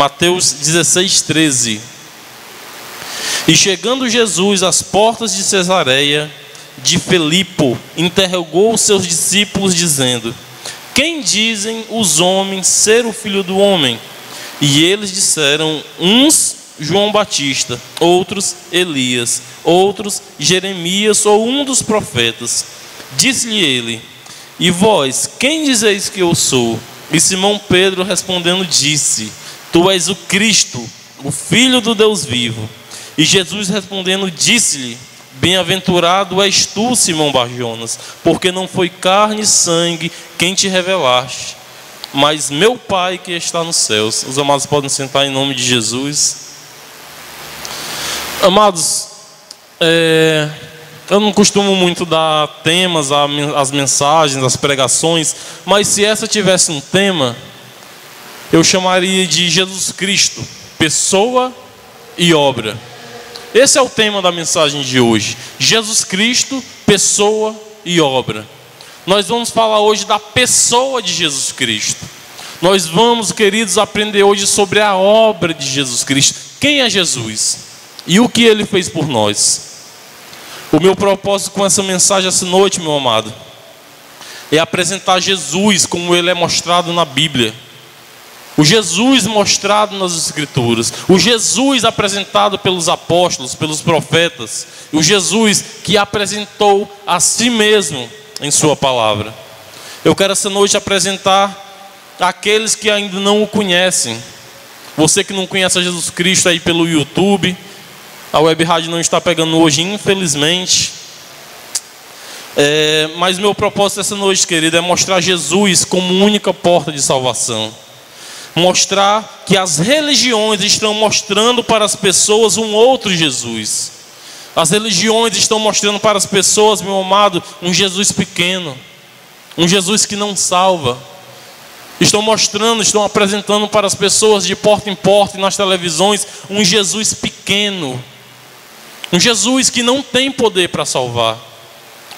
Mateus 16:13. E chegando Jesus às portas de Cesareia de Filipe, interrogou os seus discípulos, dizendo: quem dizem os homens ser o Filho do Homem? E eles disseram: uns João Batista, outros Elias, outros Jeremias ou um dos profetas. Disse-lhe ele: e vós, quem dizeis que eu sou? E Simão Pedro respondendo disse: tu és o Cristo, o Filho do Deus vivo. E Jesus respondendo disse-lhe: bem-aventurado és tu, Simão Bar-Jonas, porque não foi carne e sangue quem te revelaste, mas meu Pai que está nos céus. Os amados podem sentar em nome de Jesus. Amados, eu não costumo muito dar temas às mensagens, às pregações, mas se essa tivesse um tema, eu chamaria de Jesus Cristo, pessoa e obra. Esse é o tema da mensagem de hoje: Jesus Cristo, pessoa e obra. Nós vamos falar hoje da pessoa de Jesus Cristo. Nós vamos, queridos, aprender hoje sobre a obra de Jesus Cristo. Quem é Jesus? E o que Ele fez por nós? O meu propósito com essa mensagem essa noite, meu amado, é apresentar Jesus como Ele é mostrado na Bíblia. O Jesus mostrado nas Escrituras, o Jesus apresentado pelos apóstolos, pelos profetas, o Jesus que apresentou a si mesmo em sua palavra. Eu quero essa noite apresentar aqueles que ainda não o conhecem. Você que não conhece a Jesus Cristo aí pelo YouTube, a Web Rádio não está pegando hoje, infelizmente. Mas meu propósito essa noite, querido, é mostrar Jesus como única porta de salvação. Mostrar que as religiões estão mostrando para as pessoas um outro Jesus. As religiões estão mostrando para as pessoas, meu amado, um Jesus pequeno, um Jesus que não salva. Estão apresentando para as pessoas de porta em porta e nas televisões um Jesus pequeno, um Jesus que não tem poder para salvar,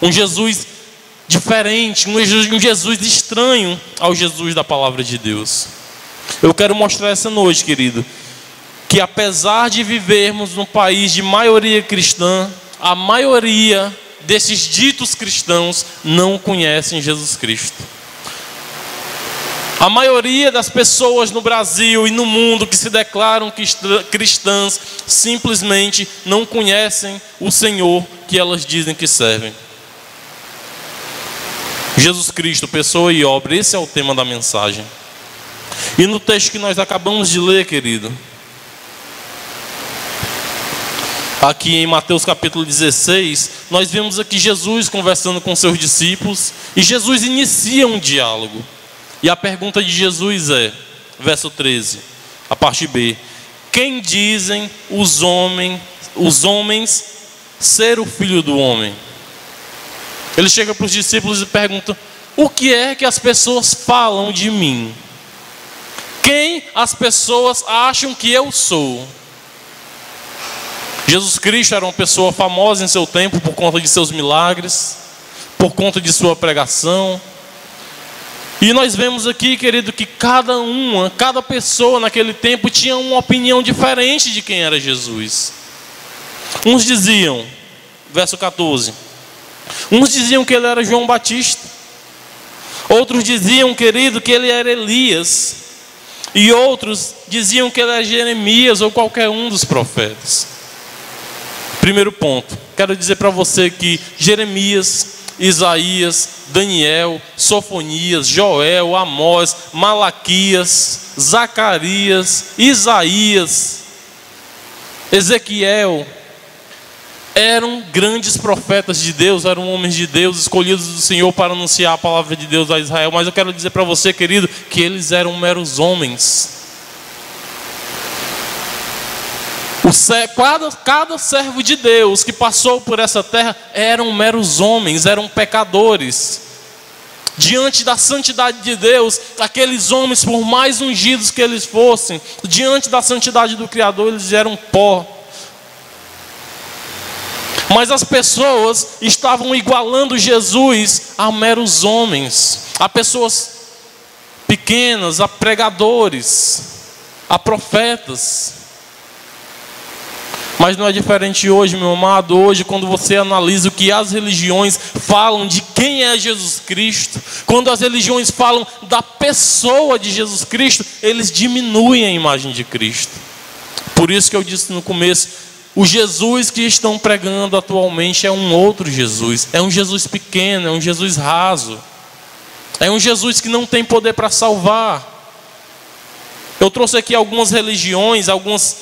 um Jesus diferente, um Jesus estranho ao Jesus da palavra de Deus. Eu quero mostrar essa noite, querido, que apesar de vivermos num país de maioria cristã, a maioria desses ditos cristãos não conhecem Jesus Cristo. A maioria das pessoas no Brasil e no mundo que se declaram cristãs simplesmente não conhecem o Senhor que elas dizem que servem. Jesus Cristo, pessoa e obra, esse é o tema da mensagem. E no texto que nós acabamos de ler, querido, aqui em Mateus capítulo 16, nós vemos aqui Jesus conversando com seus discípulos, e Jesus inicia um diálogo. E a pergunta de Jesus é, verso 13, a parte B: quem dizem os homens ser o Filho do Homem? Ele chega para os discípulos e pergunta: o que é que as pessoas falam de mim? Quem as pessoas acham que eu sou? Jesus Cristo era uma pessoa famosa em seu tempo por conta de seus milagres, por conta de sua pregação. E nós vemos aqui, querido, que cada pessoa naquele tempo tinha uma opinião diferente de quem era Jesus. Uns diziam, verso 14, uns diziam que ele era João Batista. Outros diziam, querido, que ele era Elias. E outros diziam que ele era Jeremias ou qualquer um dos profetas. Primeiro ponto, quero dizer para você que Jeremias, Isaías, Daniel, Sofonias, Joel, Amós, Malaquias, Zacarias, Isaías, Ezequiel eram grandes profetas de Deus, eram homens de Deus, escolhidos do Senhor para anunciar a palavra de Deus a Israel. Mas eu quero dizer para você, querido, que eles eram meros homens. Cada servo de Deus que passou por essa terra eram meros homens, eram pecadores. Diante da santidade de Deus, aqueles homens, por mais ungidos que eles fossem, diante da santidade do Criador, eles eram pó. Mas as pessoas estavam igualando Jesus a meros homens, a pessoas pequenas, a pregadores. a profetas. Mas não é diferente hoje, meu amado. Hoje, quando você analisa o que as religiões falam de quem é Jesus Cristo, quando as religiões falam da pessoa de Jesus Cristo, eles diminuem a imagem de Cristo. Por isso que eu disse no começo, o Jesus que estão pregando atualmente é um outro Jesus. É um Jesus pequeno, é um Jesus raso. É um Jesus que não tem poder para salvar. Eu trouxe aqui algumas religiões, algumas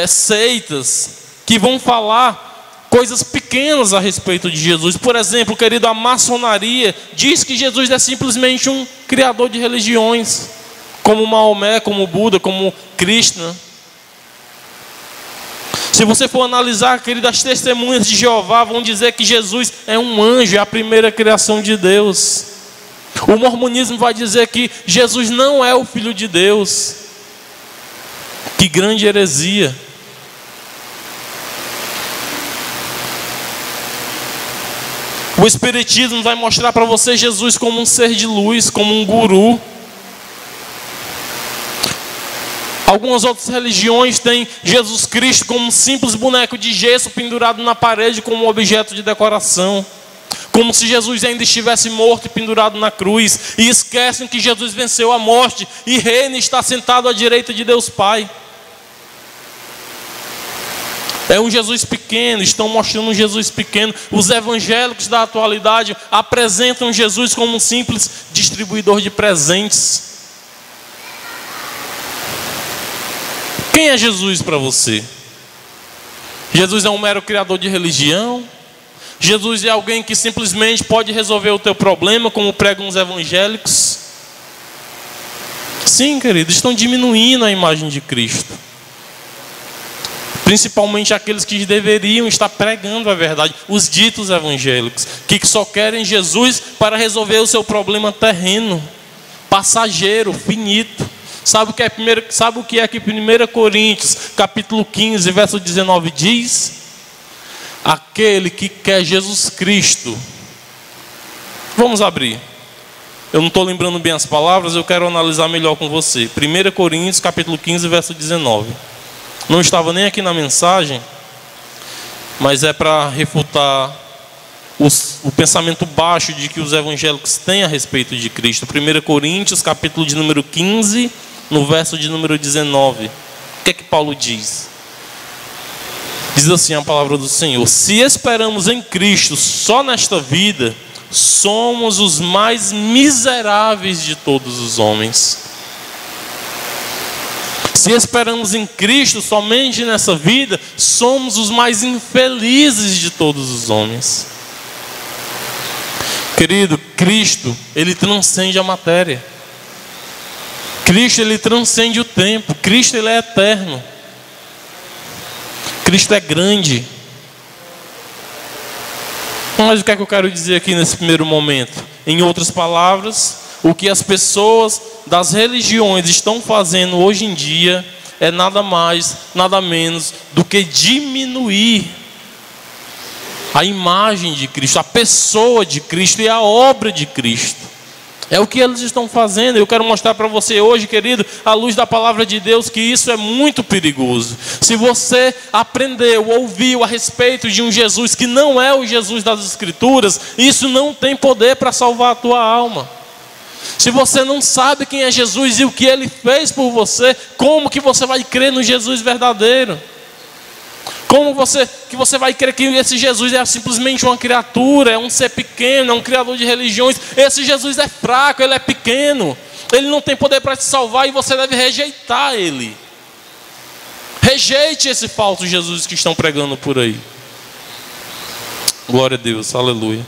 seitas que vão falar coisas pequenas a respeito de Jesus. Por exemplo, querido, a maçonaria diz que Jesus é simplesmente um criador de religiões, como Maomé, como Buda, como Krishna. Se você for analisar, querido, as testemunhas de Jeová vão dizer que Jesus é um anjo, é a primeira criação de Deus. O mormonismo vai dizer que Jesus não é o Filho de Deus. Que grande heresia. O Espiritismo vai mostrar para você Jesus como um ser de luz, como um guru. Algumas outras religiões têm Jesus Cristo como um simples boneco de gesso pendurado na parede como um objeto de decoração. Como se Jesus ainda estivesse morto e pendurado na cruz. E esquecem que Jesus venceu a morte e reina e está sentado à direita de Deus Pai. É um Jesus pequeno, estão mostrando um Jesus pequeno. Os evangélicos da atualidade apresentam Jesus como um simples distribuidor de presentes. Quem é Jesus para você? Jesus é um mero criador de religião? Jesus é alguém que simplesmente pode resolver o teu problema, como pregam os evangélicos? Sim, queridos, estão diminuindo a imagem de Cristo. Principalmente aqueles que deveriam estar pregando a verdade, os ditos evangélicos, que só querem Jesus para resolver o seu problema terreno, passageiro, finito. Sabe o que é que 1 Coríntios, capítulo 15, verso 19 diz? Aquele que quer Jesus Cristo. Vamos abrir. Eu não estou lembrando bem as palavras, eu quero analisar melhor com você. 1 Coríntios, capítulo 15, verso 19. Não estava nem aqui na mensagem, mas é para refutar o pensamento baixo de que os evangélicos têm a respeito de Cristo. 1 Coríntios, capítulo de número 15, no verso de número 19. O que é que Paulo diz? Diz assim a palavra do Senhor: se esperamos em Cristo só nesta vida, somos os mais miseráveis de todos os homens. Se esperamos em Cristo somente nessa vida, somos os mais infelizes de todos os homens. Querido, Cristo, Ele transcende a matéria. Cristo, Ele transcende o tempo. Cristo, Ele é eterno. Cristo é grande. Mas o que é que eu quero dizer aqui nesse primeiro momento? Em outras palavras, o que as pessoas das religiões estão fazendo hoje em dia é nada mais, nada menos do que diminuir a imagem de Cristo, a pessoa de Cristo e a obra de Cristo. É o que eles estão fazendo. Eu quero mostrar para você hoje, querido, à luz da palavra de Deus, que isso é muito perigoso. Se você aprendeu, ouviu a respeito de um Jesus que não é o Jesus das Escrituras, isso não tem poder para salvar a tua alma. Se você não sabe quem é Jesus e o que Ele fez por você, como que você vai crer no Jesus verdadeiro? Como que você vai crer que esse Jesus é simplesmente uma criatura, é um ser pequeno, é um criador de religiões? Esse Jesus é fraco, Ele é pequeno, Ele não tem poder para te salvar e você deve rejeitar Ele. Rejeite esse falso Jesus que estão pregando por aí. Glória a Deus, aleluia.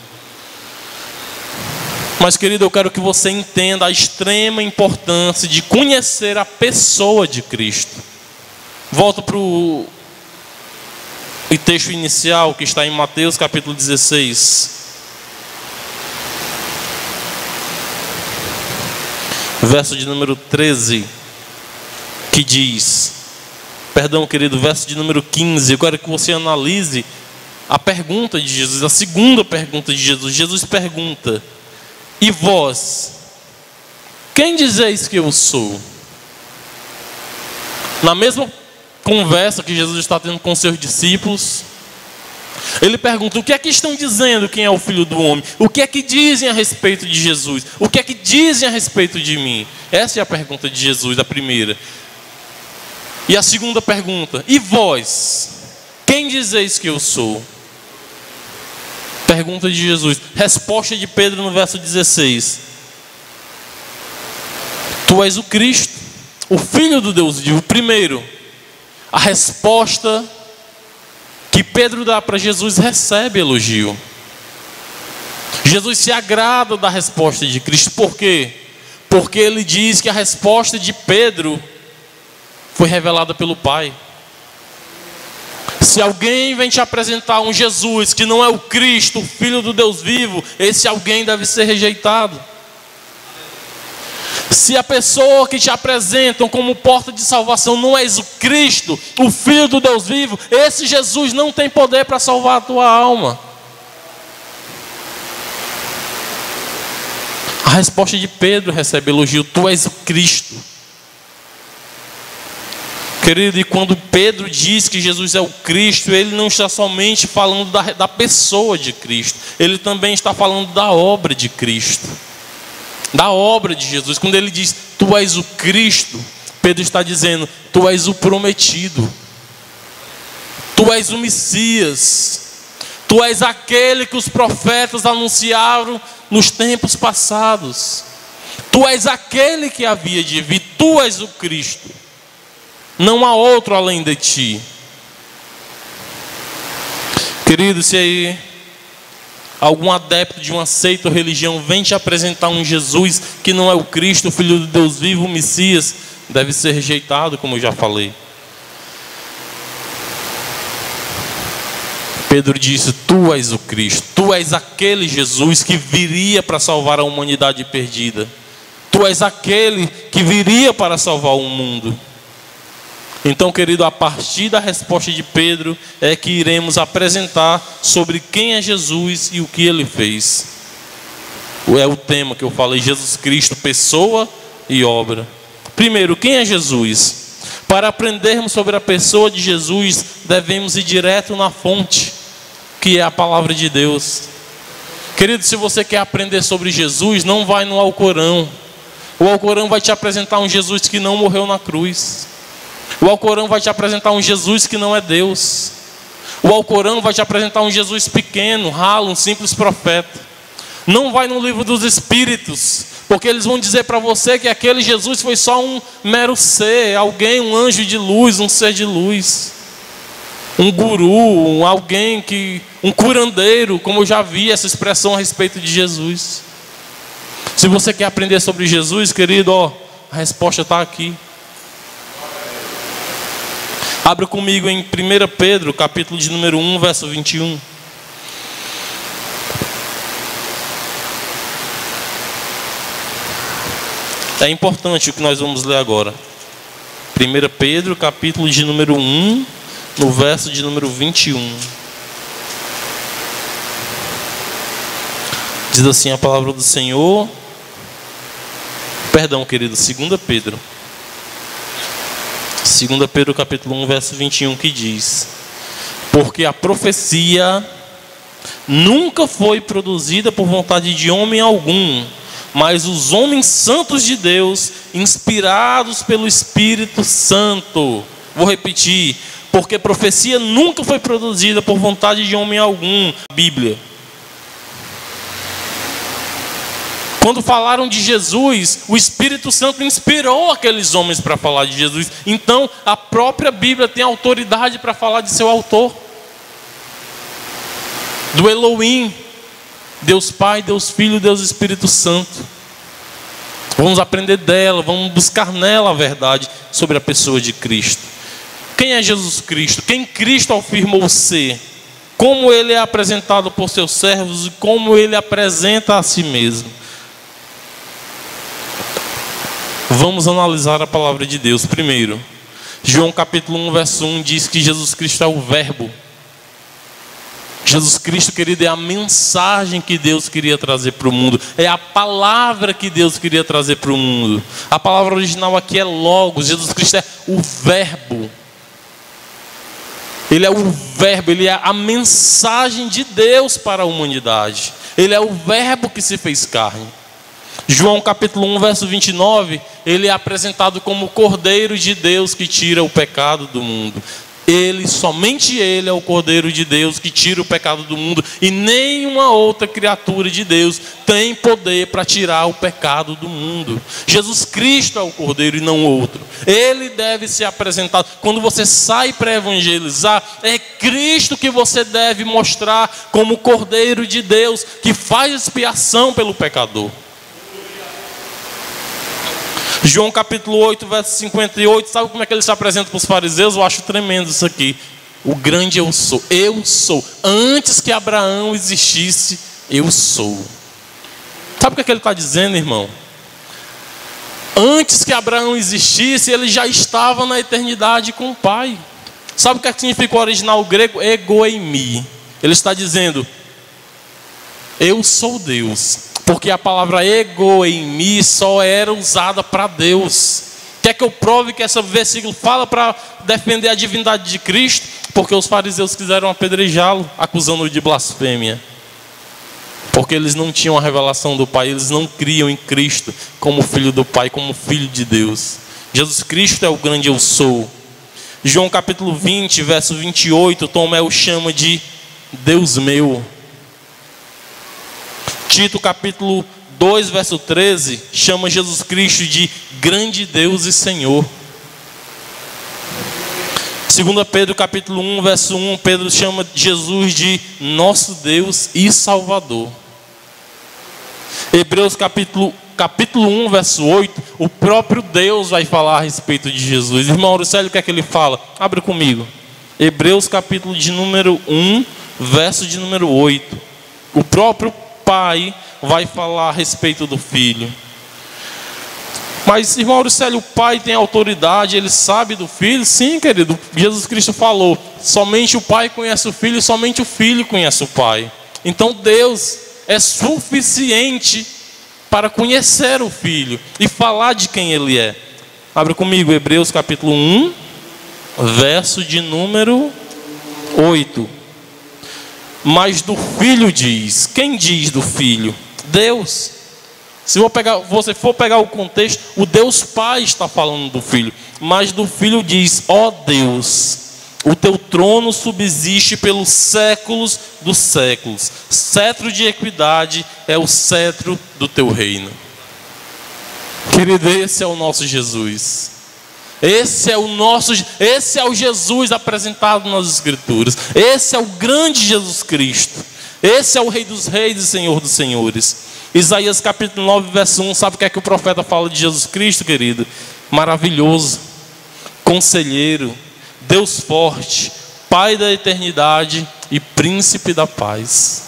Mas, querido, eu quero que você entenda a extrema importância de conhecer a pessoa de Cristo. Volto para o texto inicial que está em Mateus capítulo 16. Verso de número 13, que diz... Perdão, querido, verso de número 15. Eu quero que você analise a pergunta de Jesus, a segunda pergunta de Jesus. Jesus pergunta: e vós, quem dizeis que eu sou? Na mesma conversa que Jesus está tendo com seus discípulos, ele pergunta: o que é que estão dizendo quem é o Filho do Homem? O que é que dizem a respeito de Jesus? O que é que dizem a respeito de mim? Essa é a pergunta de Jesus, a primeira. E a segunda pergunta: e vós? Quem dizeis que eu sou? Pergunta de Jesus. Resposta de Pedro no verso 16: tu és o Cristo, o Filho do Deus vivo. Primeiro, a resposta que Pedro dá para Jesus recebe elogio. Jesus se agrada da resposta de Cristo. Por quê? Porque ele diz que a resposta de Pedro foi revelada pelo Pai. Se alguém vem te apresentar um Jesus que não é o Cristo, o Filho do Deus vivo, esse alguém deve ser rejeitado. Se a pessoa que te apresentam como porta de salvação não és o Cristo, o Filho do Deus vivo, esse Jesus não tem poder para salvar a tua alma. A resposta de Pedro recebe elogio: tu és o Cristo. Querido, e quando Pedro diz que Jesus é o Cristo, ele não está somente falando da pessoa de Cristo, ele também está falando da obra de Cristo, da obra de Jesus. Quando ele diz tu és o Cristo, Pedro está dizendo: tu és o prometido, tu és o Messias, tu és aquele que os profetas anunciaram nos tempos passados, tu és aquele que havia de vir, tu és o Cristo, não há outro além de ti. Querido, se aí algum adepto de uma seita ou religião vem te apresentar um Jesus que não é o Cristo, o Filho de Deus vivo, o Messias, deve ser rejeitado, como eu já falei. Pedro disse: tu és o Cristo, tu és aquele Jesus que viria para salvar a humanidade perdida, tu és aquele que viria para salvar o mundo. Então, querido, a partir da resposta de Pedro é que iremos apresentar sobre quem é Jesus e o que ele fez. É o tema que eu falei: Jesus Cristo, pessoa e obra. Primeiro, quem é Jesus? Para aprendermos sobre a pessoa de Jesus, devemos ir direto na fonte, que é a palavra de Deus. Querido, se você quer aprender sobre Jesus, não vai no Alcorão. O Alcorão vai te apresentar um Jesus que não morreu na cruz. O Alcorão vai te apresentar um Jesus que não é Deus. O Alcorão vai te apresentar um Jesus pequeno, ralo, um simples profeta. Não vai no livro dos Espíritos, porque eles vão dizer para você que aquele Jesus foi só um mero ser, alguém, um anjo de luz, um ser de luz, um guru, alguém um curandeiro, como eu já vi essa expressão a respeito de Jesus. Se você quer aprender sobre Jesus, querido, a resposta está aqui. Abra comigo em 1 Pedro, capítulo de número 1, verso 21. É importante o que nós vamos ler agora. 1 Pedro, capítulo de número 1, no verso de número 21. Diz assim a palavra do Senhor. Perdão, querido, 2 Pedro. 2 Pedro capítulo 1, verso 21, que diz: porque a profecia nunca foi produzida por vontade de homem algum, mas os homens santos de Deus, inspirados pelo Espírito Santo. Vou repetir: porque profecia nunca foi produzida por vontade de homem algum. Bíblia. Quando falaram de Jesus, o Espírito Santo inspirou aqueles homens para falar de Jesus. Então, a própria Bíblia tem autoridade para falar de seu autor. Do Elohim, Deus Pai, Deus Filho, Deus Espírito Santo. Vamos aprender dela, vamos buscar nela a verdade sobre a pessoa de Cristo. Quem é Jesus Cristo? Quem Cristo afirmou ser? Como ele é apresentado por seus servos e como ele apresenta a si mesmo. Vamos analisar a palavra de Deus. Primeiro, João capítulo 1, verso 1 diz que Jesus Cristo é o Verbo. Jesus Cristo, querido, é a mensagem que Deus queria trazer para o mundo. É a palavra que Deus queria trazer para o mundo. A palavra original aqui é Logos. Jesus Cristo é o Verbo. Ele é o Verbo, Ele é a mensagem de Deus para a humanidade. Ele é o Verbo que se fez carne. João capítulo 1, verso 29, Ele é apresentado como o Cordeiro de Deus que tira o pecado do mundo. Somente Ele é o Cordeiro de Deus que tira o pecado do mundo. E nenhuma outra criatura de Deus tem poder para tirar o pecado do mundo. Jesus Cristo é o Cordeiro e não outro. Ele deve ser apresentado. Quando você sai para evangelizar, é Cristo que você deve mostrar como o Cordeiro de Deus que faz expiação pelo pecador. João capítulo 8, verso 58, sabe como é que ele se apresenta para os fariseus? Eu acho tremendo isso aqui. O grande eu sou. Antes que Abraão existisse, eu sou. Sabe o que é que ele está dizendo, irmão? Antes que Abraão existisse, ele já estava na eternidade com o Pai. Sabe o que significa o original grego? Ego eimi. Ele está dizendo, eu sou Deus. Porque a palavra ego em mim só era usada para Deus. Quer que eu prove que esse versículo fala para defender a divindade de Cristo? Porque os fariseus quiseram apedrejá-lo, acusando-o de blasfêmia. Porque eles não tinham a revelação do Pai, eles não criam em Cristo como filho do Pai, como filho de Deus. Jesus Cristo é o grande eu sou. João capítulo 20, verso 28, Tomé o chama de Deus meu. Tito capítulo 2, verso 13, chama Jesus Cristo de grande Deus e Senhor. 2 Pedro capítulo 1, verso 1, Pedro chama Jesus de nosso Deus e Salvador. Hebreus capítulo 1, verso 8, o próprio Deus vai falar a respeito de Jesus. Irmão Auricélio, o que é que ele fala? Abre comigo. Hebreus capítulo de número 1, verso de número 8. O próprio Pai vai falar a respeito do Filho. Mas, irmão Auricélio, o Pai tem autoridade, Ele sabe do Filho? Sim, querido, Jesus Cristo falou, somente o Pai conhece o Filho, somente o Filho conhece o Pai. Então Deus é suficiente para conhecer o Filho e falar de quem Ele é. Abre comigo, Hebreus capítulo 1, verso de número 8. Mas do Filho diz. Quem diz do Filho? Deus. Se você for pegar o contexto, o Deus Pai está falando do Filho. Mas do Filho diz, ó Deus, o teu trono subsiste pelos séculos dos séculos. Cetro de equidade é o cetro do teu reino. Querido, esse é o nosso Jesus. Esse é o Jesus apresentado nas Escrituras. Esse é o grande Jesus Cristo. Esse é o Rei dos Reis e Senhor dos Senhores. Isaías capítulo 9, verso 1, sabe o que é que o profeta fala de Jesus Cristo, querido? Maravilhoso, conselheiro, Deus forte, Pai da eternidade e príncipe da paz.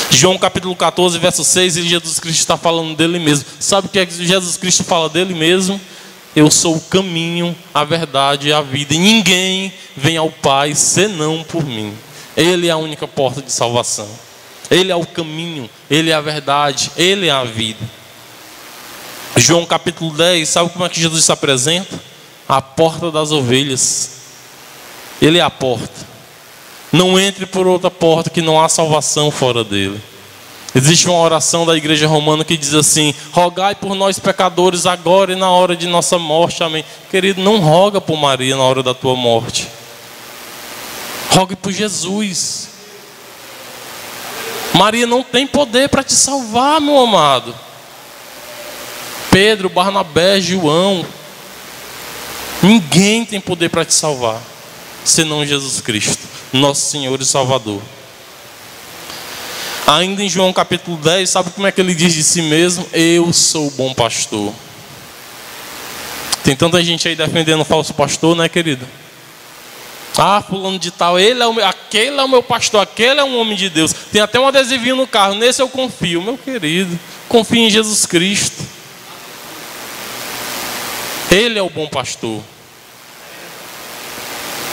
João capítulo 14, verso 6, e Jesus Cristo está falando dele mesmo. Sabe o que é que Jesus Cristo fala dele mesmo? Eu sou o caminho, a verdade e a vida, e ninguém vem ao Pai senão por mim. Ele é a única porta de salvação. Ele é o caminho, Ele é a verdade, Ele é a vida. João capítulo 10, sabe como é que Jesus se apresenta? A porta das ovelhas. Ele é a porta. Não entre por outra porta, que não há salvação fora dele. Existe uma oração da igreja romana que diz assim: rogai por nós pecadores agora e na hora de nossa morte, amém. Querido, não roga por Maria na hora da tua morte. Rogue por Jesus. Maria não tem poder para te salvar, meu amado. Pedro, Barnabé, João, ninguém tem poder para te salvar, senão Jesus Cristo, nosso Senhor e Salvador. Ainda em João capítulo 10, sabe como é que ele diz de si mesmo? Eu sou o bom pastor. Tem tanta gente aí defendendo o falso pastor, né, querido? Ah, fulano de tal, aquele é o meu pastor, aquele é um homem de Deus. Tem até um adesivinho no carro, nesse eu confio. Meu querido, confie em Jesus Cristo. Ele é o bom pastor.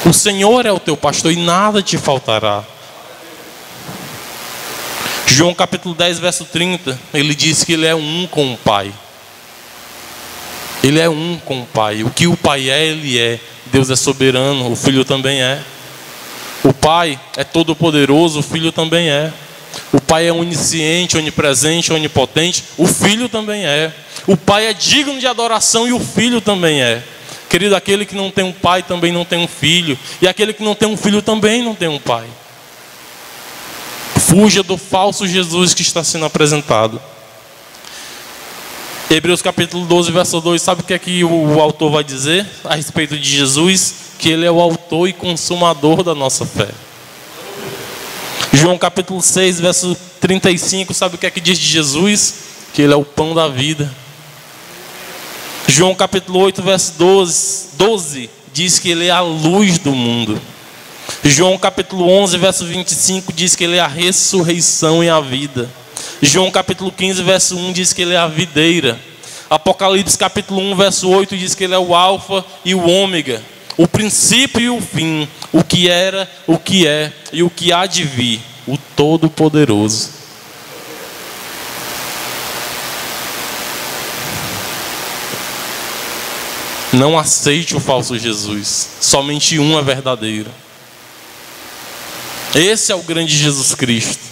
O Senhor é o teu pastor e nada te faltará. João capítulo 10, verso 30, ele diz que ele é um com o Pai. Ele é um com o Pai. O que o Pai é, ele é. Deus é soberano, o Filho também é. O Pai é todo poderoso, o Filho também é. O Pai é onisciente, onipresente, onipotente, o Filho também é. O Pai é digno de adoração e o Filho também é. Querido, aquele que não tem um pai também não tem um filho. E aquele que não tem um filho também não tem um pai. Fuja do falso Jesus que está sendo apresentado. Hebreus capítulo 12, verso 2, sabe o que é que o autor vai dizer a respeito de Jesus? Que ele é o autor e consumador da nossa fé. João capítulo 6, verso 35, sabe o que é que diz de Jesus? Que ele é o pão da vida. João capítulo 8, verso 12, diz que ele é a luz do mundo. João capítulo 11, verso 25, diz que ele é a ressurreição e a vida. João capítulo 15, verso 1, diz que ele é a videira. Apocalipse capítulo 1, verso 8, diz que ele é o alfa e o ômega, o princípio e o fim, o que era, o que é e o que há de vir, o Todo-Poderoso. Não aceite o falso Jesus, somente um é verdadeiro. Esse é o grande Jesus Cristo.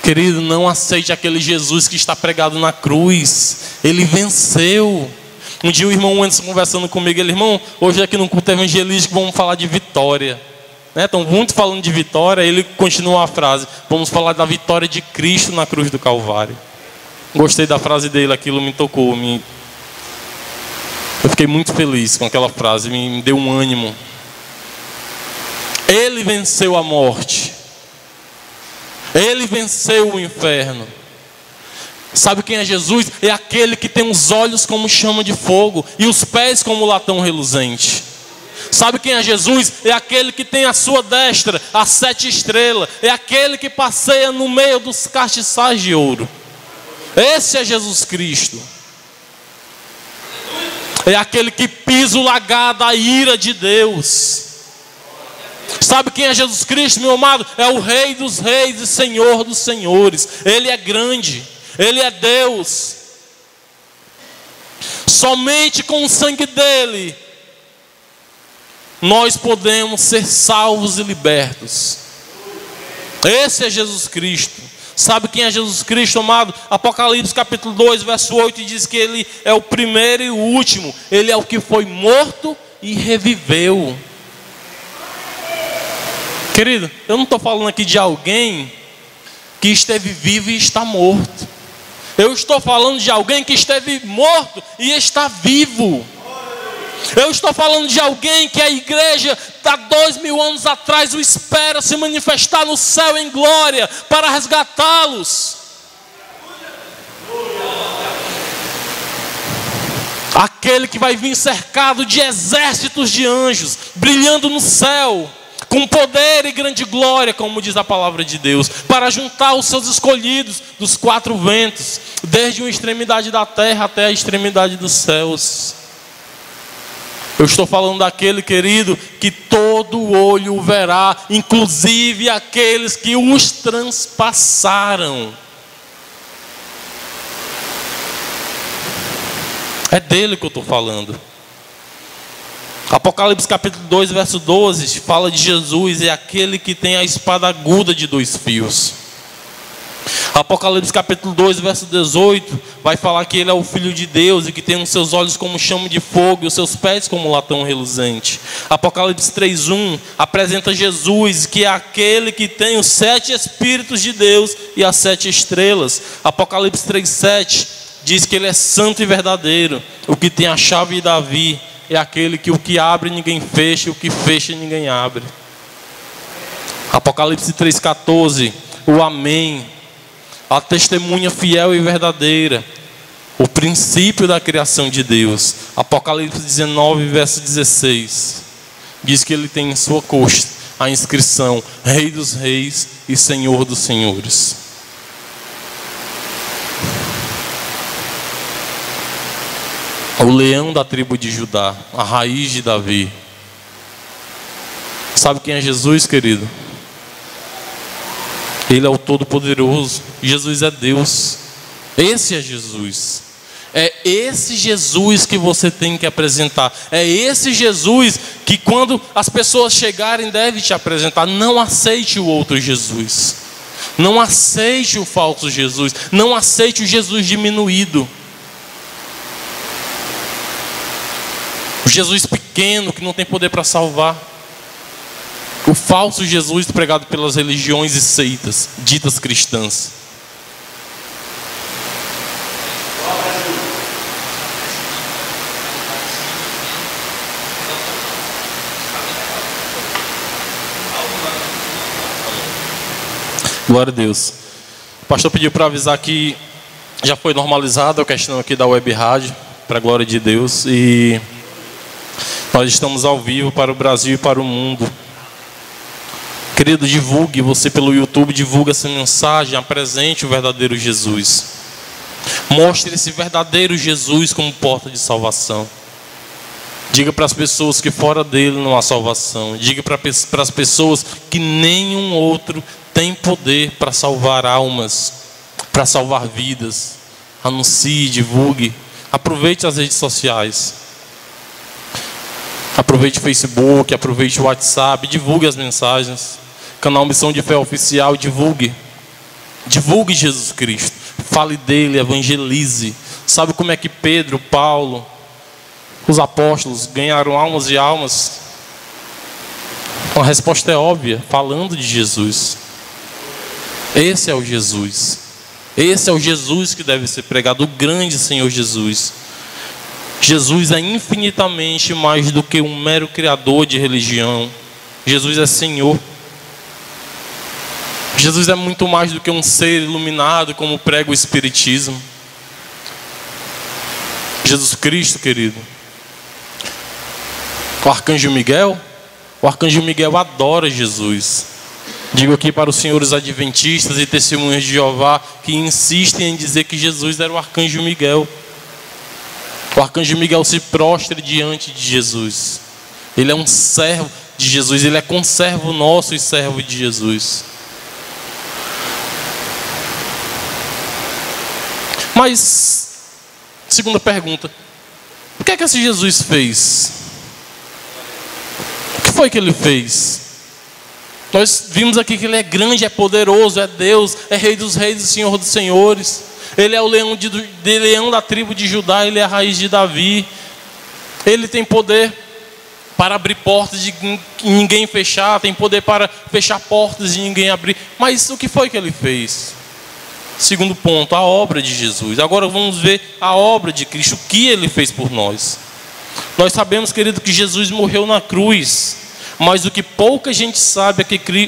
Querido, não aceite aquele Jesus que está pregado na cruz. Ele venceu. Um dia o irmão Anderson conversando comigo, ele: irmão, hoje aqui no culto evangelístico vamos falar de vitória, né? Estão muito falando de vitória. Ele continua a frase: vamos falar da vitória de Cristo na cruz do Calvário. Gostei da frase dele, aquilo me tocou, eu fiquei muito feliz com aquela frase, me deu um ânimo. Ele venceu a morte. Ele venceu o inferno. Sabe quem é Jesus? É aquele que tem os olhos como chama de fogo e os pés como latão reluzente. Sabe quem é Jesus? É aquele que tem à sua destra as 7 estrelas. É aquele que passeia no meio dos castiçais de ouro. Esse é Jesus Cristo. É aquele que pisa o lagar da ira de Deus. Sabe quem é Jesus Cristo, meu amado? É o Rei dos reis e Senhor dos senhores. Ele é grande, Ele é Deus. Somente com o sangue dele nós podemos ser salvos e libertos. Esse é Jesus Cristo. Sabe quem é Jesus Cristo, amado? Apocalipse capítulo 2, verso 8 diz que ele é o primeiro e o último. Ele é o que foi morto e reviveu. Querido, eu não estou falando aqui de alguém que esteve vivo e está morto. Eu estou falando de alguém que esteve morto e está vivo. Eu estou falando de alguém que a igreja, há 2000 anos atrás, o espera se manifestar no céu em glória para resgatá-los. Aquele que vai vir cercado de exércitos de anjos, brilhando no céu, com poder e grande glória, como diz a palavra de Deus, para juntar os seus escolhidos dos 4 ventos, desde uma extremidade da terra até a extremidade dos céus. Eu estou falando daquele, querido, que todo olho o verá, inclusive aqueles que os transpassaram. É dele que eu estou falando. Apocalipse capítulo 2, verso 12, fala de Jesus, é aquele que tem a espada aguda de 2 fios. Apocalipse capítulo 2, verso 18, vai falar que ele é o Filho de Deus e que tem os seus olhos como chama de fogo e os seus pés como latão reluzente. Apocalipse 3:1 apresenta Jesus, que é aquele que tem os 7 Espíritos de Deus e as 7 estrelas. Apocalipse 3:7 diz que ele é santo e verdadeiro, o que tem a chave de Davi. É aquele que o que abre ninguém fecha, e o que fecha ninguém abre. Apocalipse 3:14, o Amém, a testemunha fiel e verdadeira, o princípio da criação de Deus. Apocalipse 19, verso 16, diz que ele tem em sua costa a inscrição Rei dos reis e Senhor dos senhores. O leão da tribo de Judá, a raiz de Davi. Sabe quem é Jesus, querido? Ele é o Todo-Poderoso. Jesus é Deus. Esse é Jesus. É esse Jesus que você tem que apresentar. É esse Jesus que, quando as pessoas chegarem, deve te apresentar. Não aceite o outro Jesus. Não aceite o falso Jesus. Não aceite o Jesus diminuído. O Jesus pequeno que não tem poder para salvar. O falso Jesus pregado pelas religiões e seitas ditas cristãs. Glória a Deus. O pastor pediu para avisar que já foi normalizada a questão aqui da web rádio, para a glória de Deus. E nós estamos ao vivo para o Brasil e para o mundo. Querido, divulgue, você pelo YouTube, divulgue essa mensagem, apresente o verdadeiro Jesus. Mostre esse verdadeiro Jesus como porta de salvação. Diga para as pessoas que fora dele não há salvação. Diga para as pessoas que nenhum outro tem poder para salvar almas, para salvar vidas. Anuncie, divulgue. Aproveite as redes sociais. Aproveite o Facebook, aproveite o WhatsApp, divulgue as mensagens. Canal Missão de Fé Oficial, divulgue. Divulgue Jesus Cristo. Fale dele, evangelize. Sabe como é que Pedro, Paulo, os apóstolos ganharam almas e almas? A resposta é óbvia, falando de Jesus. Esse é o Jesus. Esse é o Jesus que deve ser pregado, o grande Senhor Jesus. Jesus é infinitamente mais do que um mero criador de religião. Jesus é Senhor. Jesus é muito mais do que um ser iluminado, como prega o Espiritismo. Jesus Cristo, querido. O Arcanjo Miguel adora Jesus. Digo aqui para os senhores adventistas e testemunhas de Jeová que insistem em dizer que Jesus era o Arcanjo Miguel. O Arcanjo Miguel se prostra diante de Jesus. Ele é um servo de Jesus, ele é conservo nosso e servo de Jesus. Mas, segunda pergunta, o que é que esse Jesus fez? O que foi que ele fez? Nós vimos aqui que ele é grande, é poderoso, é Deus, é Rei dos Reis e Senhor dos Senhores. Ele é o leão da tribo de Judá, ele é a raiz de Davi. Ele tem poder para abrir portas de ninguém fechar, tem poder para fechar portas de ninguém abrir. Mas o que foi que ele fez? Segundo ponto, a obra de Jesus. Agora vamos ver a obra de Cristo, o que ele fez por nós. Nós sabemos, querido, que Jesus morreu na cruz. Mas o que pouca gente sabe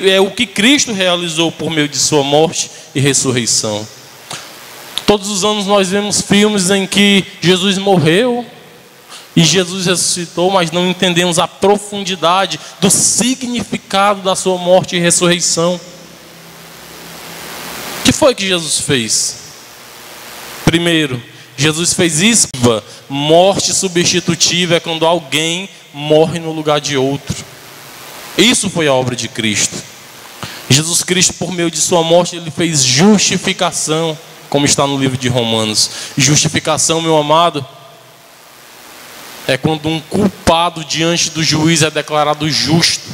é o que Cristo realizou por meio de sua morte e ressurreição. Todos os anos nós vemos filmes em que Jesus morreu e Jesus ressuscitou, mas não entendemos a profundidade do significado da sua morte e ressurreição. O que foi que Jesus fez? Primeiro, Jesus fez isso. Morte substitutiva é quando alguém morre no lugar de outro. Isso foi a obra de Cristo. Jesus Cristo, por meio de sua morte, ele fez justificação, como está no livro de Romanos. Justificação, meu amado, é quando um culpado diante do juiz é declarado justo.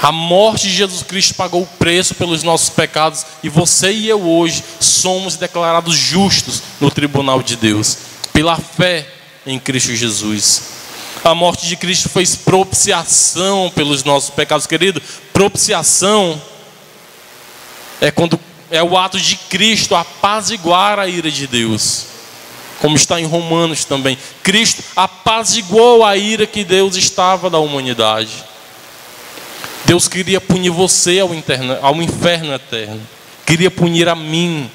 A morte de Jesus Cristo pagou o preço pelos nossos pecados, e você e eu hoje somos declarados justos no tribunal de Deus, pela fé em Cristo Jesus. A morte de Cristo fez propiciação pelos nossos pecados, querido. Propiciação é o ato de Cristo apaziguar a ira de Deus, como está em Romanos também. Cristo apaziguou a ira que Deus estava da humanidade. Deus queria punir você ao inferno eterno, queria punir a mim.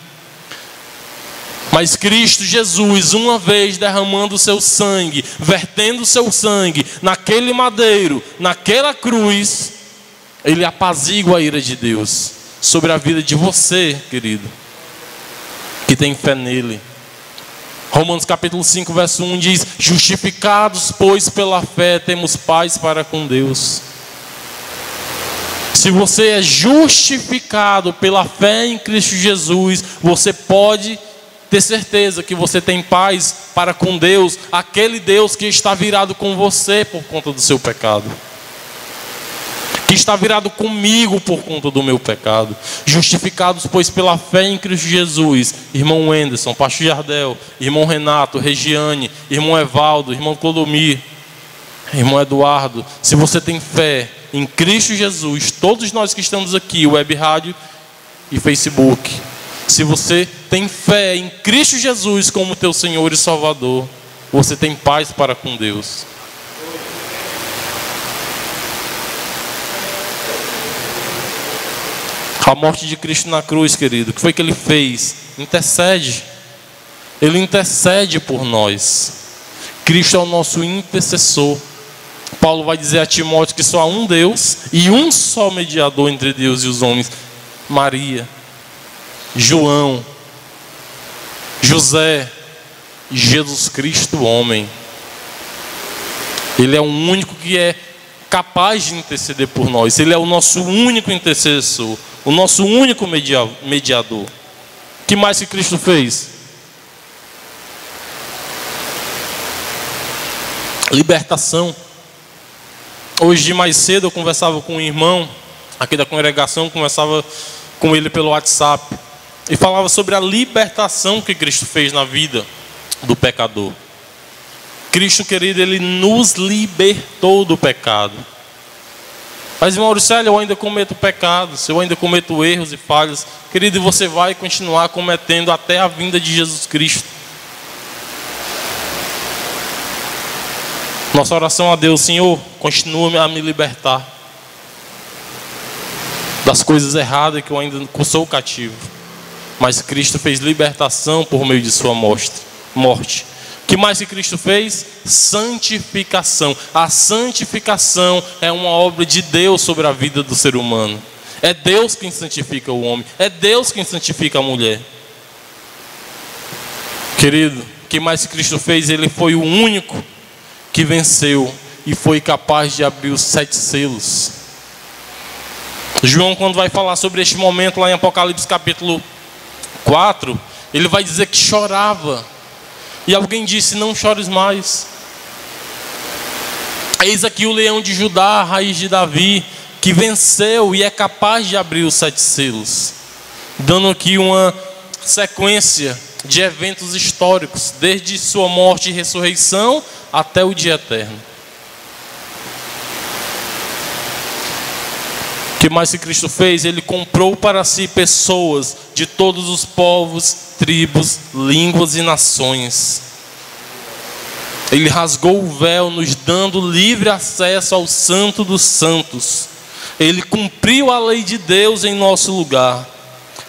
Mas Cristo Jesus, uma vez derramando o seu sangue, vertendo o seu sangue naquele madeiro, naquela cruz, ele apazigua a ira de Deus sobre a vida de você, querido, que tem fé nele. Romanos capítulo 5, verso 1 diz: justificados, pois, pela fé, temos paz para com Deus. Se você é justificado pela fé em Cristo Jesus, você pode ter certeza que você tem paz para com Deus, aquele Deus que está virado com você por conta do seu pecado, que está virado comigo por conta do meu pecado. Justificados, pois, pela fé em Cristo Jesus, irmão Wenderson, pastor Jardel, irmão Renato, Regiane, irmão Evaldo, irmão Clodomir, irmão Eduardo, se você tem fé em Cristo Jesus, todos nós que estamos aqui, web rádio e Facebook, se você tem fé em Cristo Jesus como teu Senhor e Salvador, você tem paz para com Deus. A morte de Cristo na cruz, querido, o que foi que Ele fez? Intercede. Ele intercede por nós. Cristo é o nosso intercessor. Paulo vai dizer a Timóteo que só há um Deus e um só mediador entre Deus e os homens: Maria, João, José, Jesus Cristo, homem. Ele é o único que é capaz de interceder por nós. Ele é o nosso único intercessor, o nosso único mediador. O que mais que Cristo fez? Libertação. Hoje de mais cedo eu conversava com um irmão aqui da congregação, conversava com ele pelo WhatsApp, e falava sobre a libertação que Cristo fez na vida do pecador. Cristo, querido, Ele nos libertou do pecado. Mas, irmão Auricélio, eu ainda cometo pecados, eu ainda cometo erros e falhas. Querido, e você vai continuar cometendo até a vinda de Jesus Cristo. Nossa oração a Deus: Senhor, continua a me libertar das coisas erradas que eu ainda sou cativo. Mas Cristo fez libertação por meio de sua morte. O que mais que Cristo fez? Santificação. A santificação é uma obra de Deus sobre a vida do ser humano. É Deus quem santifica o homem. É Deus quem santifica a mulher. Querido, o que mais que Cristo fez? Ele foi o único que venceu e foi capaz de abrir os 7 selos. João, quando vai falar sobre este momento lá em Apocalipse capítulo 4, ele vai dizer que chorava. E alguém disse: não chores mais. Eis aqui o leão de Judá, a raiz de Davi, que venceu e é capaz de abrir os 7 selos. Dando aqui uma sequência de eventos históricos, desde sua morte e ressurreição até o dia eterno. O que mais que Cristo fez? Ele comprou para si pessoas de todos os povos, tribos, línguas e nações. Ele rasgou o véu, nos dando livre acesso ao Santo dos Santos. Ele cumpriu a lei de Deus em nosso lugar.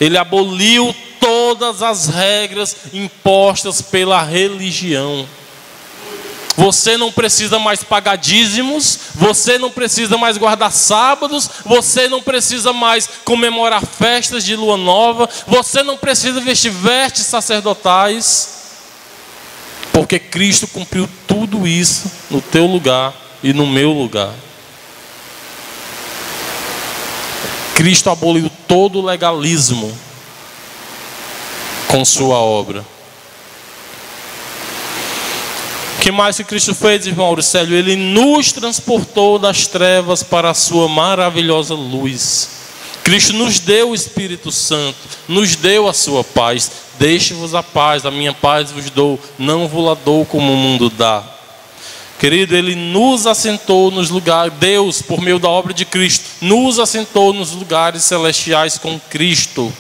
Ele aboliu todas as regras impostas pela religião. Você não precisa mais pagar dízimos, você não precisa mais guardar sábados, você não precisa mais comemorar festas de lua nova, você não precisa vestir vestes sacerdotais, porque Cristo cumpriu tudo isso no teu lugar e no meu lugar. Cristo aboliu todo o legalismo com sua obra. O que mais que Cristo fez, irmão Auricélio? Ele nos transportou das trevas para a sua maravilhosa luz. Cristo nos deu o Espírito Santo, nos deu a sua paz. Deixe-vos a paz, a minha paz vos dou, não vos la dou como o mundo dá. Querido, Ele nos assentou nos lugares, Deus, por meio da obra de Cristo, nos assentou nos lugares celestiais com Cristo.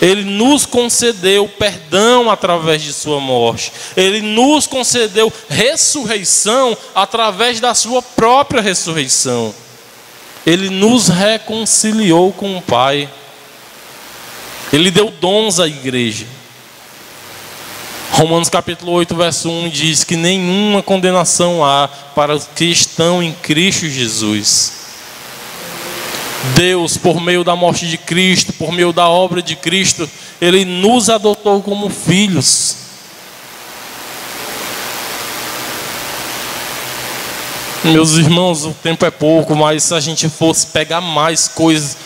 Ele nos concedeu perdão através de sua morte. Ele nos concedeu ressurreição através da sua própria ressurreição. Ele nos reconciliou com o Pai. Ele deu dons à igreja. Romanos capítulo 8, verso 1 diz que nenhuma condenação há para os que estão em Cristo Jesus. Deus, por meio da morte de Cristo, por meio da obra de Cristo, Ele nos adotou como filhos. Meus irmãos, o tempo é pouco, mas se a gente fosse pegar mais coisas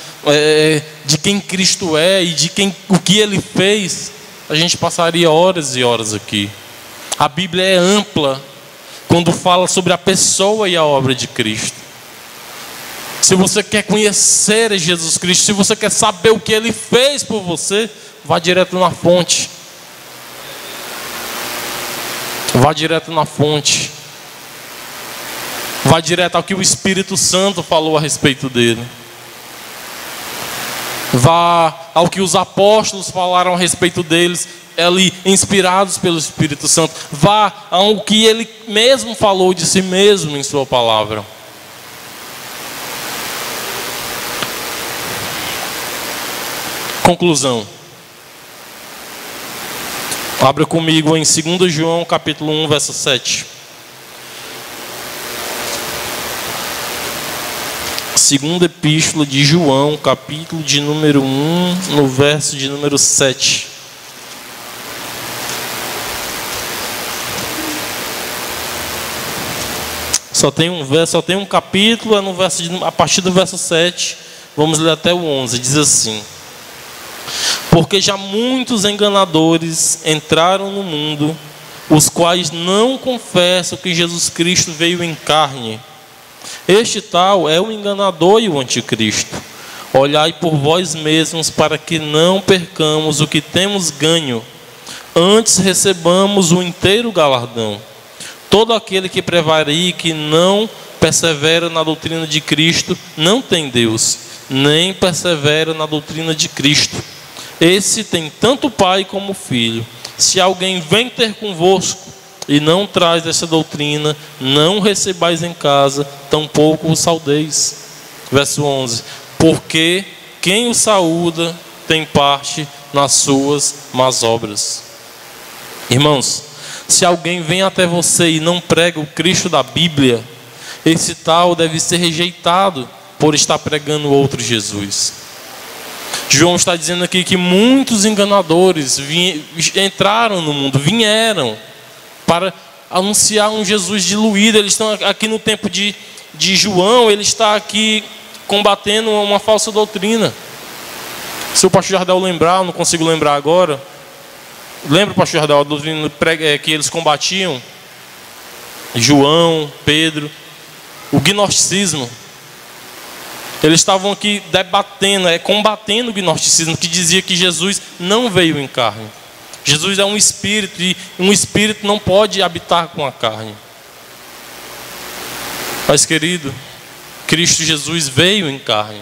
de quem Cristo é e de o que Ele fez, a gente passaria horas e horas aqui. A Bíblia é ampla quando fala sobre a pessoa e a obra de Cristo. Se você quer conhecer Jesus Cristo, se você quer saber o que Ele fez por você, vá direto na fonte. Vá direto na fonte. Vá direto ao que o Espírito Santo falou a respeito dele. Vá ao que os apóstolos falaram a respeito deles, ali inspirados pelo Espírito Santo. Vá ao que ele mesmo falou de si mesmo em sua palavra. Conclusão. Abra comigo em 2 João capítulo 1, verso 7. Segunda epístola de João, capítulo de número 1, no verso de número 7. Só tem um capítulo, é no verso a partir do verso 7, vamos ler até o 11, diz assim: porque já muitos enganadores entraram no mundo, os quais não confessam que Jesus Cristo veio em carne. Este tal é o enganador e o anticristo. Olhai por vós mesmos para que não percamos o que temos ganho, antes recebamos o inteiro galardão. Todo aquele que prevarique e não persevera na doutrina de Cristo não tem Deus, nem persevera na doutrina de Cristo. Esse tem tanto pai como filho. Se alguém vem ter convosco e não traz essa doutrina, não recebais em casa, tampouco o saudeis. Verso 11. Porque quem o saúda tem parte nas suas más obras. Irmãos, se alguém vem até você e não prega o Cristo da Bíblia, esse tal deve ser rejeitado por estar pregando outro Jesus. João está dizendo aqui que muitos enganadores entraram no mundo, vieram para anunciar um Jesus diluído. Eles estão aqui no tempo de João, ele está aqui combatendo uma falsa doutrina. Se o pastor Jardel lembrar, eu não consigo lembrar agora. Lembra, pastor Jardel, a doutrina que eles combatiam? João, Pedro, o gnosticismo. Eles estavam aqui debatendo, combatendo o gnosticismo, que dizia que Jesus não veio em carne. Jesus é um espírito e um espírito não pode habitar com a carne. Mas, querido, Cristo Jesus veio em carne.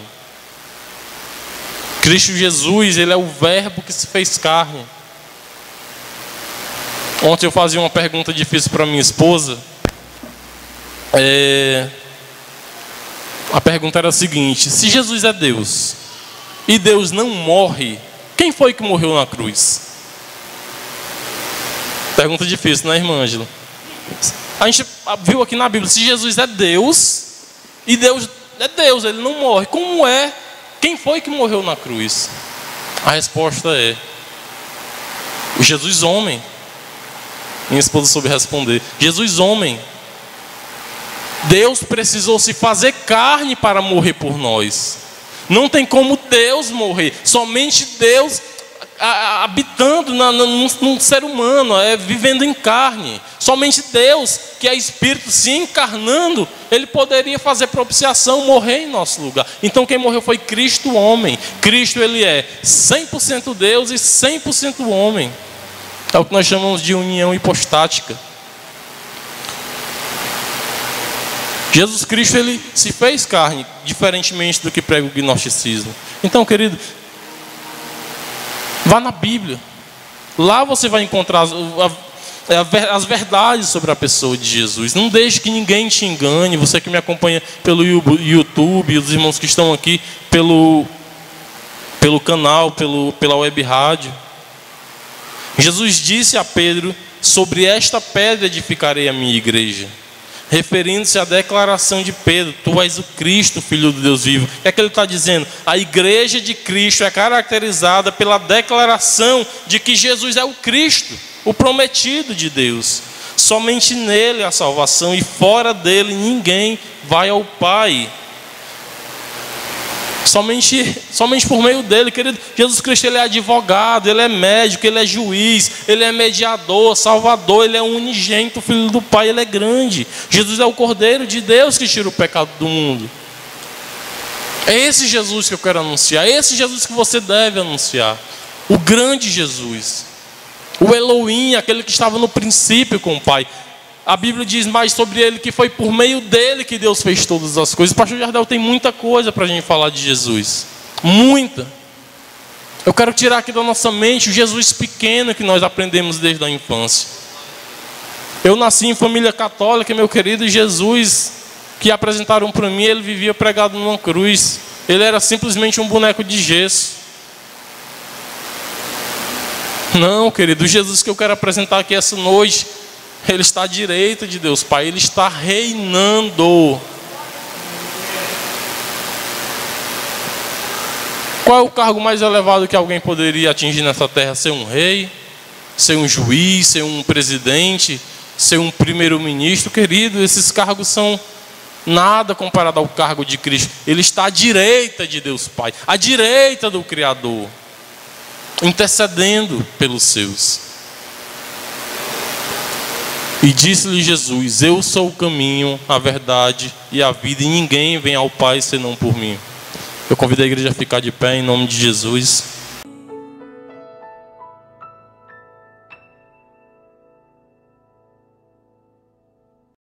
Cristo Jesus, ele é o verbo que se fez carne. Ontem eu fazia uma pergunta difícil para minha esposa. A pergunta era a seguinte: se Jesus é Deus e Deus não morre, quem foi que morreu na cruz? Pergunta difícil, né, irmã Ângela? A gente viu aqui na Bíblia, se Jesus é Deus e Deus é Deus, ele não morre, como é? Quem foi que morreu na cruz? A resposta é o Jesus homem. Minha esposa soube responder: Jesus homem. Deus precisou se fazer carne para morrer por nós. Não tem como Deus morrer. Somente Deus habitando num ser humano, vivendo em carne. Somente Deus, que é Espírito, se encarnando, ele poderia fazer propiciação, morrer em nosso lugar. Então quem morreu foi Cristo homem. Cristo, ele é 100% Deus e 100% homem. É o que nós chamamos de união hipostática. Jesus Cristo, ele se fez carne, diferentemente do que prega o gnosticismo. Então, querido, vá na Bíblia. Lá você vai encontrar as verdades sobre a pessoa de Jesus. Não deixe que ninguém te engane. Você que me acompanha pelo YouTube, os irmãos que estão aqui pelo canal, pela web rádio. Jesus disse a Pedro: sobre esta pedra edificarei a minha igreja. Referindo-se à declaração de Pedro: tu és o Cristo, Filho do Deus vivo. O que é que ele está dizendo? A igreja de Cristo é caracterizada pela declaração de que Jesus é o Cristo, o prometido de Deus. Somente nele a salvação, e fora dele ninguém vai ao Pai. Somente por meio dele, querido. Jesus Cristo, ele é advogado, ele é médico, ele é juiz, ele é mediador, salvador, ele é o unigênito, filho do Pai, ele é grande. Jesus é o Cordeiro de Deus que tira o pecado do mundo. É esse Jesus que eu quero anunciar, é esse Jesus que você deve anunciar. O grande Jesus, o Elohim, aquele que estava no princípio com o Pai. A Bíblia diz mais sobre ele que foi por meio dele que Deus fez todas as coisas. O pastor Jardel tem muita coisa para a gente falar de Jesus. Muita. Eu quero tirar aqui da nossa mente o Jesus pequeno que nós aprendemos desde a infância. Eu nasci em família católica, meu querido, Jesus que apresentaram para mim, ele vivia pregado numa cruz. Ele era simplesmente um boneco de gesso. Não, querido, o Jesus que eu quero apresentar aqui essa noite, ele está à direita de Deus Pai, ele está reinando. Qual é o cargo mais elevado que alguém poderia atingir nessa terra? Ser um rei? Ser um juiz? Ser um presidente? Ser um primeiro-ministro? Querido, esses cargos são nada comparado ao cargo de Cristo. Ele está à direita de Deus Pai, à direita do Criador, intercedendo pelos seus. E disse-lhe Jesus: eu sou o caminho, a verdade e a vida, e ninguém vem ao Pai senão por mim. Eu convido a igreja a ficar de pé em nome de Jesus.